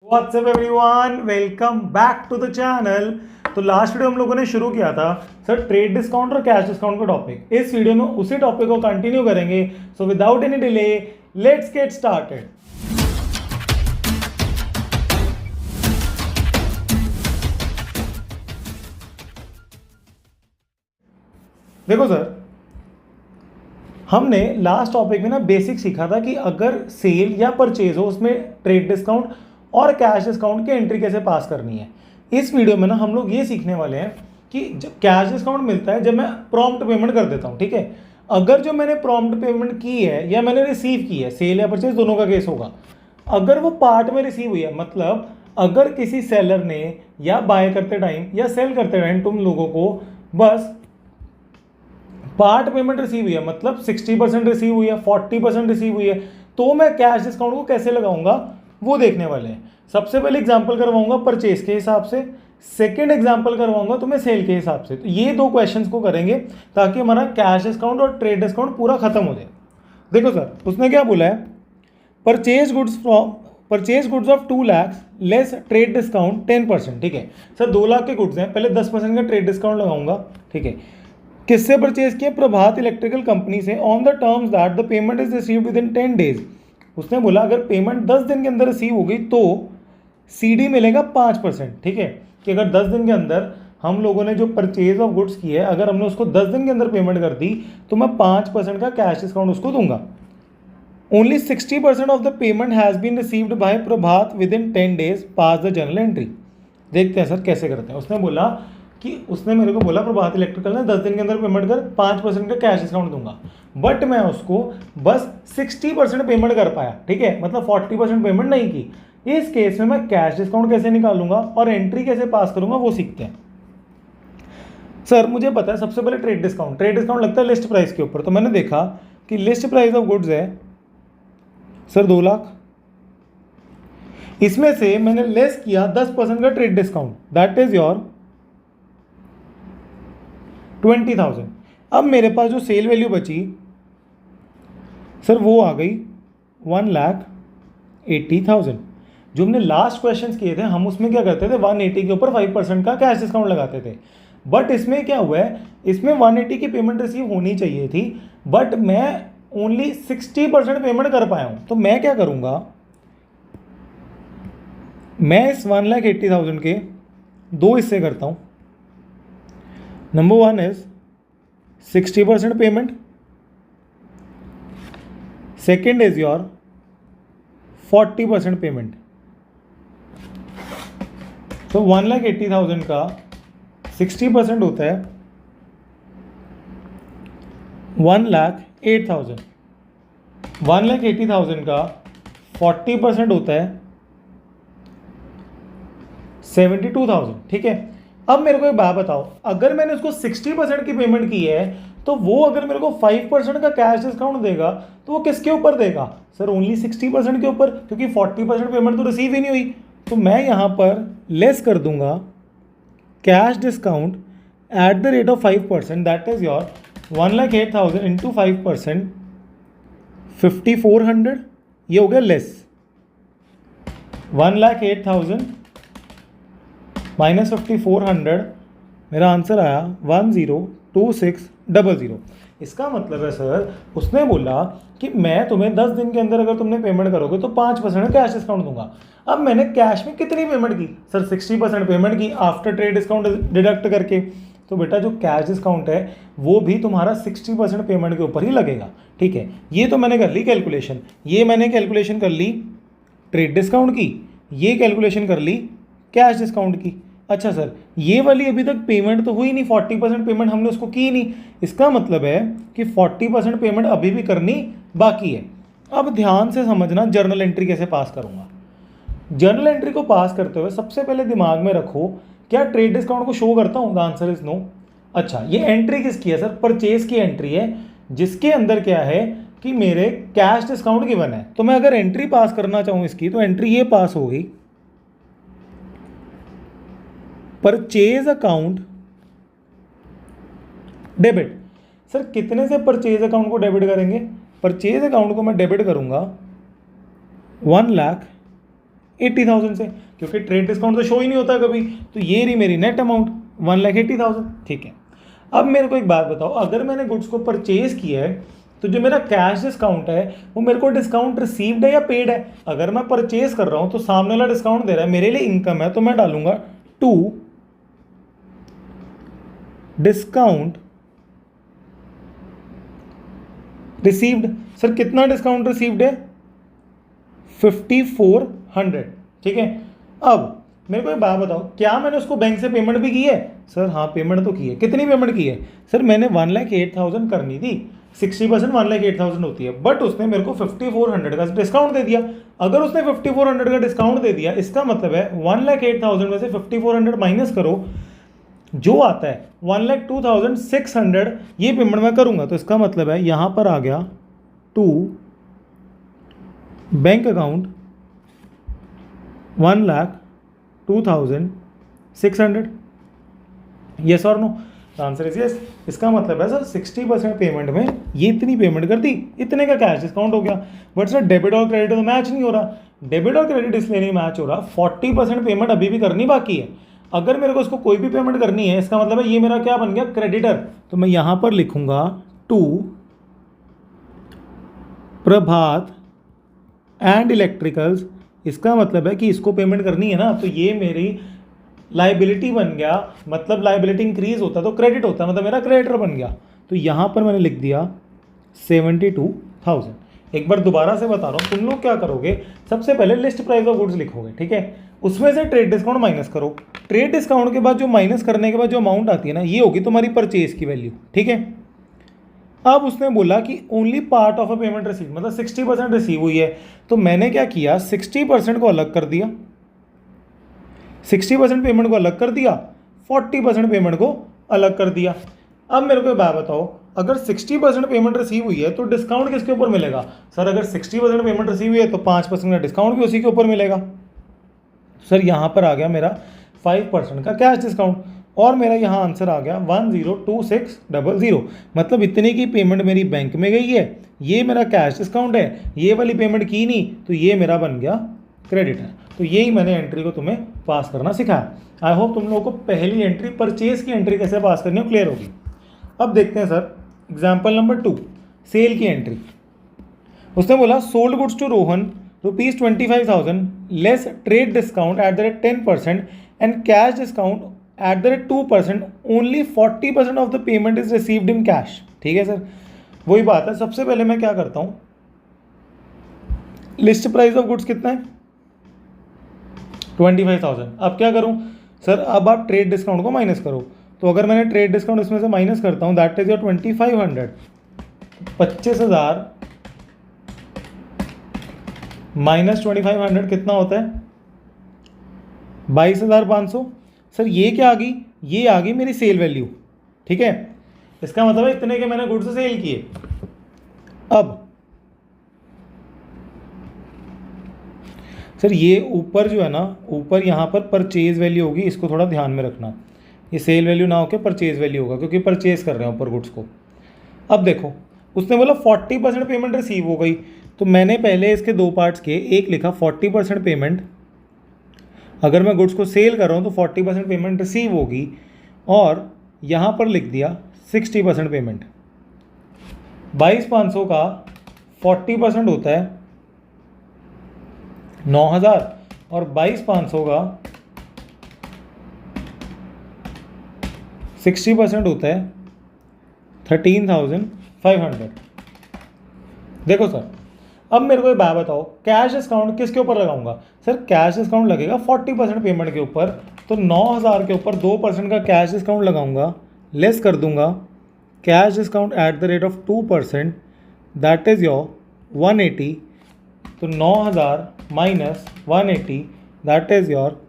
WhatsApp everyone, welcome back to the channel. तो last video हम लोगों ने शुरू किया था सर ट्रेड डिस्काउंट और कैश डिस्काउंट का टॉपिक। इस वीडियो में उसी टॉपिक को कंटिन्यू करेंगे। So without any delay let's get started. देखो सर, हमने लास्ट टॉपिक में ना बेसिक सीखा था कि अगर सेल या परचेज हो उसमें ट्रेड डिस्काउंट और कैश डिस्काउंट की एंट्री कैसे पास करनी है। इस वीडियो में ना हम लोग ये सीखने वाले हैं कि जब कैश डिस्काउंट मिलता है जब मैं प्रॉम्प्ट पेमेंट कर देता हूँ, ठीक है। अगर जो मैंने प्रॉम्प्ट पेमेंट की है या मैंने रिसीव की है, सेल या परचेज दोनों का केस होगा, अगर वो पार्ट में रिसीव हुई है, मतलब अगर किसी सेलर ने या बाय करते टाइम या सेल करते टाइम तुम लोगों को बस पार्ट पेमेंट रिसीव हुई है, मतलब 60% रिसीव हुई है, 40% रिसीव हुई है, तो मैं कैश डिस्काउंट को कैसे लगाऊंगा वो देखने वाले हैं। सबसे पहले एग्जांपल करवाऊंगा परचेज के हिसाब से, सेकंड एग्जांपल करवाऊंगा तुम्हें सेल के हिसाब से। तो ये दो क्वेश्चंस को करेंगे ताकि हमारा कैश डिस्काउंट और ट्रेड डिस्काउंट पूरा खत्म हो जाए। देखो सर, उसने क्या बोला है, purchase goods of 2 lakh less trade discount 10%, ठीक है। सर 2 लाख के गुड्स हैं, पहले 10% का ट्रेड डिस्काउंट लगाऊंगा, ठीक है। किससे परचेज किया? प्रभात इलेक्ट्रिकल कंपनी से, on the terms that the payment is received with in 10 days. उसने बोला अगर पेमेंट 10 दिन के अंदर रिसीव हो गई तो सीडी मिलेगा 5%, ठीक है। कि अगर 10 दिन के अंदर हम लोगों ने जो परचेज ऑफ गुड्स की है, अगर हमने उसको 10 दिन के अंदर पेमेंट कर दी तो मैं 5% का कैश डिस्काउंट उसको दूंगा। Only 60% of the payment has been received by Prabhat within 10 days, pass the journal entry. देखते हैं सर कैसे करते हैं। उसने बोला कि उसने मेरे को बोला प्रभात इलेक्ट्रिकल ने 10 दिन के अंदर पेमेंट कर 5% का कैश डिस्काउंट दूंगा, बट मैं उसको बस 60% पेमेंट कर पाया, ठीक है, मतलब 40% पेमेंट नहीं की। इस केस में मैं कैश डिस्काउंट कैसे निकालूंगा और एंट्री कैसे पास करूंगा वो सीखते हैं। सर मुझे पता है सबसे पहले ट्रेड डिस्काउंट लगता है लिस्ट प्राइस के ऊपर। तो मैंने देखा कि लिस्ट प्राइस ऑफ गुड्स है सर 2 लाख, इसमें से मैंने लेस किया 10% का trade discount, that is your 20,000। अब मेरे पास जो सेल वैल्यू बची सर वो आ गई 1,80,000। जो हमने लास्ट क्वेश्चंस किए थे हम उसमें क्या करते थे, 180 के ऊपर 5% का कैश डिस्काउंट लगाते थे। बट इसमें क्या हुआ है, इसमें 180 की पेमेंट रिसीव होनी चाहिए थी, बट मैं ओनली 60% पेमेंट कर पाया हूँ। तो मैं क्या करूँगा, मैं इस 1,80,000 के दो हिस्से करता हूँ। Number 1 is 60% payment, second is your 40% payment. तो 1,80,000 का 60% होता है 1,08,000, 1,80,000 का 40% होता है 72,000, ठीक है। अब मेरे को एक बात बताओ, अगर मैंने उसको 60% की पेमेंट की है तो वो अगर मेरे को 5% का कैश डिस्काउंट देगा तो वो किसके ऊपर देगा? सर ओनली 60% के ऊपर, क्योंकि 40% पेमेंट तो रिसीव ही नहीं हुई। तो मैं यहाँ पर लेस कर दूंगा cash discount at the rate of 5%, that is your 1,08,000 into 5%, 5,400। ये हो गया लेस 1,08,000 माइनस 5,400, मेरा आंसर आया 10,2600। इसका मतलब है सर उसने बोला कि मैं तुम्हें 10 दिन के अंदर अगर तुमने पेमेंट करोगे तो 5% कैश डिस्काउंट दूंगा। अब मैंने कैश में कितनी पेमेंट की सर? 60% पेमेंट की आफ्टर ट्रेड डिस्काउंट डिडक्ट करके। तो बेटा जो कैश डिस्काउंट है वो भी तुम्हारा 60% पेमेंट के ऊपर ही लगेगा, ठीक है। ये तो मैंने कर ली कैलकुलेशन, ये मैंने कैलकुलेशन कर ली ट्रेड डिस्काउंट की, ये कैलकुलेशन कर ली कैश डिस्काउंट की। अच्छा सर ये वाली अभी तक पेमेंट तो हुई नहीं, 40% पेमेंट हमने उसको की नहीं, इसका मतलब है कि 40% पेमेंट अभी भी करनी बाकी है। अब ध्यान से समझना जर्नल एंट्री कैसे पास करूंगा। जर्नल एंट्री को पास करते हुए सबसे पहले दिमाग में रखो, क्या ट्रेड डिस्काउंट को शो करता हूँ? The answer is no. अच्छा ये एंट्री किसकी है सर? परचेज की एंट्री है, जिसके अंदर क्या है कि मेरे कैश डिस्काउंट गिवन है। तो मैं अगर एंट्री पास करना चाहूँ इसकी, तो एंट्री ये पास होगी, परचेज अकाउंट डेबिट। सर कितने से परचेज अकाउंट को डेबिट करेंगे? परचेज अकाउंट को मैं डेबिट करूंगा 1,80,000 से, क्योंकि ट्रेड डिस्काउंट तो शो ही नहीं होता कभी। तो ये रही मेरी नेट अमाउंट 1,80,000। ठीक है, अब मेरे को एक बात बताओ, अगर मैंने गुड्स को परचेज किया है तो जो मेरा कैश डिस्काउंट है वो मेरे को डिस्काउंट रिसीव्ड है या पेड है? अगर मैं परचेज कर रहा हूं तो सामने वाला डिस्काउंट दे रहा है, मेरे लिए इनकम है, तो मैं डालूंगा टू डिस्काउंट रिसीव्ड। सर कितना डिस्काउंट रिसीव्ड है? 5,400। ठीक है, अब मेरे को एक बात बताओ, क्या मैंने उसको बैंक से पेमेंट भी की है? सर हाँ, पेमेंट तो की है। कितनी पेमेंट की है? सर मैंने 1,08,000 करनी थी, 60% 1,08,000 होती है, बट उसने मेरे को 5,400 का डिस्काउंट दे दिया। अगर उसने 5,400 का डिस्काउंट दे दिया, इसका मतलब है 1,08,000 में से 5,400 माइनस करो, जो आता है 1,02,600, ये पेमेंट मैं करूंगा। तो इसका मतलब है यहां पर आ गया टू बैंक अकाउंट 1,02,600। यस और नो? Answer is yes. इसका मतलब है सर 60% पेमेंट में ये इतनी पेमेंट कर दी, इतने का कैश डिस्काउंट हो गया। बट सर डेबिट और क्रेडिट तो मैच नहीं हो रहा। डेबिट और क्रेडिट इसलिए नहीं मैच हो रहा, 40% पेमेंट अभी भी करनी बाकी है। अगर मेरे को इसको कोई भी पेमेंट करनी है, इसका मतलब है ये मेरा क्या बन गया? क्रेडिटर। तो मैं यहां पर लिखूंगा टू प्रभात एंड इलेक्ट्रिकल्स। इसका मतलब है कि इसको पेमेंट करनी है ना, तो ये मेरी लाइबिलिटी बन गया। मतलब लाइबिलिटी इंक्रीज होता तो क्रेडिट होता, मतलब मेरा क्रेडिटर बन गया। तो यहां पर मैंने लिख दिया 72,000। एक बार दोबारा से बता रहा हूं, तुम लोग क्या करोगे, सबसे पहले लिस्ट प्राइस ऑफ गुड्स लिखोगे, ठीक है, उसमें से ट्रेड डिस्काउंट माइनस करो। ट्रेड डिस्काउंट के बाद जो माइनस करने के बाद जो अमाउंट आती है ना, ये होगी तुम्हारी परचेज की वैल्यू। ठीक है, अब उसने बोला कि only part of a payment receive, मतलब 60% रिसीव हुई है। तो मैंने क्या किया, 60% को अलग कर दिया, 60% पेमेंट को अलग कर दिया, 40% पेमेंट को अलग कर दिया। अब मेरे को बात बताओ, अगर 60% पेमेंट रिसीव हुई है तो डिस्काउंट किसके ऊपर मिलेगा? सर अगर 60% पेमेंट रिसीव हुई है तो 5% का डिस्काउंट भी उसी के ऊपर मिलेगा। सर यहाँ पर आ गया मेरा 5% का कैश डिस्काउंट, और मेरा यहाँ आंसर आ गया 102600। मतलब इतने की पेमेंट मेरी बैंक में गई है, ये मेरा कैश डिस्काउंट है, ये वाली पेमेंट की नहीं, तो ये मेरा बन गया क्रेडिट है। तो यही मैंने एंट्री को तुम्हें पास करना सिखाया। आई होप तुम लोगों को पहली एंट्री, परचेज की एंट्री कैसे पास करनी हो, क्लियर होगी। अब देखते हैं सर एग्जाम्पल नंबर 2, सेल की एंट्री। उसने बोला sold goods to Rohan ₹25,000 less trade discount at the rate 10% and cash discount at the rate 2%, only 40% of the payment is received in cash. ठीक है सर, वही बात है। सबसे पहले मैं क्या करता हूँ, लिस्ट प्राइस ऑफ गुड्स कितना है? 25,000। अब क्या करूँ सर, अब आप ट्रेड डिस्काउंट को माइनस करो। तो अगर मैंने ट्रेड डिस्काउंट इसमें से माइनस करता हूँ, दैट इज योर 2500, 25,000 माइनस 2500 कितना होता है? 22,500। सर ये क्या आ गई? ये आ गई मेरी सेल वैल्यू। ठीक है, इसका मतलब है इतने के मैंने गुड्स सेल किए। अब सर ये ऊपर जो है ना, ऊपर यहाँ पर परचेज वैल्यू होगी, इसको थोड़ा ध्यान में रखना। ये सेल वैल्यू ना होकर परचेज वैल्यू होगा, क्योंकि परचेज कर रहे हैं ऊपर गुड्स को। अब देखो, उसने बोला 40% पेमेंट रिसीव हो गई, तो मैंने पहले इसके दो पार्ट्स किए। एक लिखा 40% पेमेंट, अगर मैं गुड्स को सेल कर रहा हूँ तो 40% पेमेंट रिसीव होगी, और यहाँ पर लिख दिया 60% पेमेंट। 22,500 का 40% होता है 9,000, और 22,500 का 60% होता है 13,500। देखो सर, अब मेरे को एक बात बताओ, कैश डिस्काउंट किसके ऊपर लगाऊंगा? सर कैश डिस्काउंट लगेगा 40% पेमेंट के ऊपर, तो 9,000 के ऊपर 2% का कैश डिस्काउंट लगाऊंगा, लेस कर दूंगा cash discount at the rate of 2%, that is your 180। तो 9,000 माइनस 180, दैट इज योर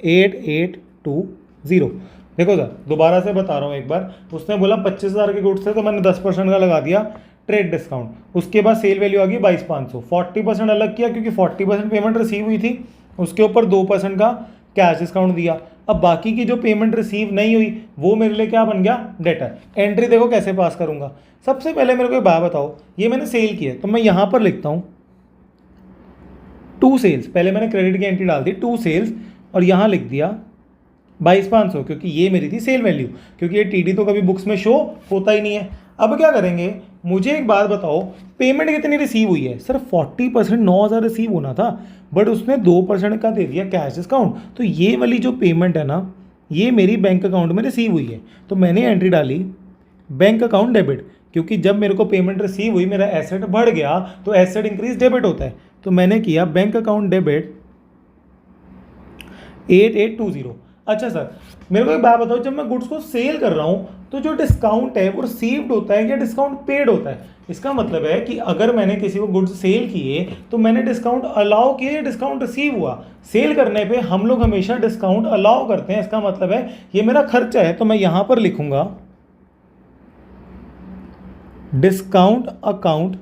8820। देखो सर, दोबारा से बता रहा हूँ एक बार। उसने बोला 25,000 के गुड्स थे, तो मैंने 10% का लगा दिया ट्रेड डिस्काउंट। उसके बाद सेल वैल्यू आ गई 22,500, 40% अलग किया क्योंकि 40% पेमेंट रिसीव हुई थी, उसके ऊपर 2% का कैश डिस्काउंट दिया। अब बाकी की जो पेमेंट रिसीव नहीं हुई वो मेरे लिए क्या बन गया? डेटर। एंट्री देखो कैसे पास करूंगा। सबसे पहले मेरे को एक बात बताओ, ये मैंने सेल किया, तो मैं यहाँ पर लिखता हूँ टू सेल्स, पहले मैंने क्रेडिट की एंट्री डाल दी टू सेल्स और यहाँ लिख दिया 22,500 क्योंकि ये मेरी थी सेल वैल्यू, क्योंकि ये टीडी तो कभी बुक्स में शो होता ही नहीं है। अब क्या करेंगे, मुझे एक बात बताओ, पेमेंट कितनी रिसीव हुई है? सर 40% 9,000 रिसीव होना था, बट उसने 2% का दे दिया कैश डिस्काउंट। तो ये वाली जो पेमेंट है ना, ये मेरी बैंक अकाउंट में रिसीव हुई है। तो मैंने एंट्री डाली बैंक अकाउंट डेबिट, क्योंकि जब मेरे को पेमेंट रिसीव हुई मेरा एसेट बढ़ गया तो एसेट इंक्रीज डेबिट होता है। तो मैंने किया बैंक अकाउंट डेबिट 8820। अच्छा सर, मेरे को एक बात बताओ, जब मैं गुड्स को सेल कर रहा हूँ तो जो डिस्काउंट है वो रिसीव्ड होता है या डिस्काउंट पेड होता है? इसका मतलब है कि अगर मैंने किसी को गुड्स सेल किए तो मैंने डिस्काउंट अलाउ किया या डिस्काउंट रिसीव हुआ? सेल करने पे हम लोग हमेशा डिस्काउंट अलाउ करते हैं, इसका मतलब है ये मेरा खर्चा है। तो मैं यहां पर लिखूंगा discount account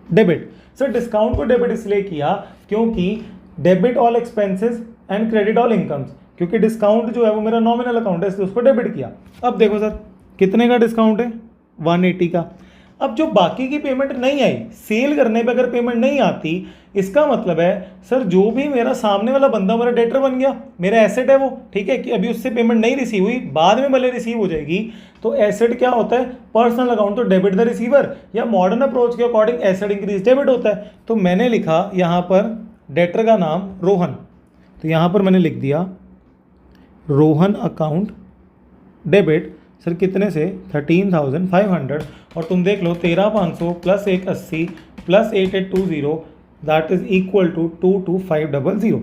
debit. Sir discount को डेबिट इसलिए किया क्योंकि debit all expenses and credit all incomes, क्योंकि डिस्काउंट जो है वो मेरा नॉमिनल अकाउंट है इसलिए उसको डेबिट किया। अब देखो सर कितने का डिस्काउंट है? 180 का। अब जो बाकी की पेमेंट नहीं आई, सेल करने पे अगर पेमेंट नहीं आती, इसका मतलब है सर जो भी मेरा सामने वाला बंदा मेरा डेटर बन गया, मेरा एसेट है वो, ठीक है, कि अभी उससे पेमेंट नहीं रिसीव हुई, बाद में भले रिसीव हो जाएगी। तो एसेट क्या होता है? पर्सनल अकाउंट, तो डेबिट द रिसीवर, या मॉडर्न अप्रोच के अकॉर्डिंग एसेट इंक्रीज डेबिट होता है। तो मैंने लिखा यहाँ पर डेटर का नाम रोहन, तो यहाँ पर मैंने लिख दिया रोहन अकाउंट डेबिट। सर कितने से? 13,500, और तुम देख लो 13,500 plus 180 plus 8820 that is equal to 22500।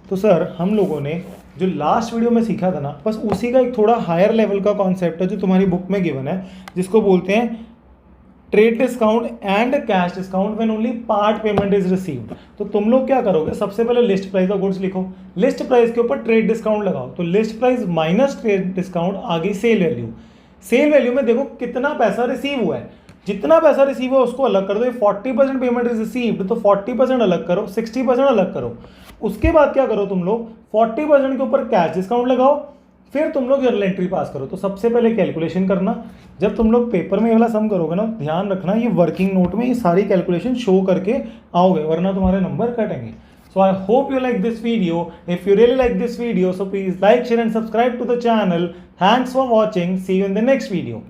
तो सर हम लोगों ने जो लास्ट वीडियो में सीखा था ना, बस उसी का एक थोड़ा हायर लेवल का कॉन्सेप्ट है जो तुम्हारी बुक में गिवन है, जिसको बोलते हैं trade discount and cash discount when only part payment is received. तो तुम लोग क्या करोगे, सबसे पहले लिस्ट प्राइस ऑफ गुड्स लिखो, लिस्ट प्राइस के ऊपर ट्रेड डिस्काउंट लगाओ, तो list price minus trade discount आ गई सेल वैल्यू। सेल वैल्यू में देखो कितना पैसा रिसीव हुआ है, जितना पैसा रिसीव हुआ उसको अलग कर दो। 40% पेमेंट इज रिसीव्ड तो 40% अलग करो, 60% अलग करो। उसके बाद क्या करो तुम लोग, 40% के ऊपर कैश डिस्काउंट लगाओ, फिर तुम लोग जर्नल एंट्री पास करो। तो सबसे पहले कैलकुलेशन करना, जब तुम लोग पेपर में ये वाला सम करोगे ना, ध्यान रखना ये वर्किंग नोट में ये सारी कैलकुलेशन शो करके आओगे, वरना तुम्हारे नंबर कटेंगे। So I hope you like this video. If you really like this video, so please like, share and subscribe to the channel. Thanks for watching. See you in the next video.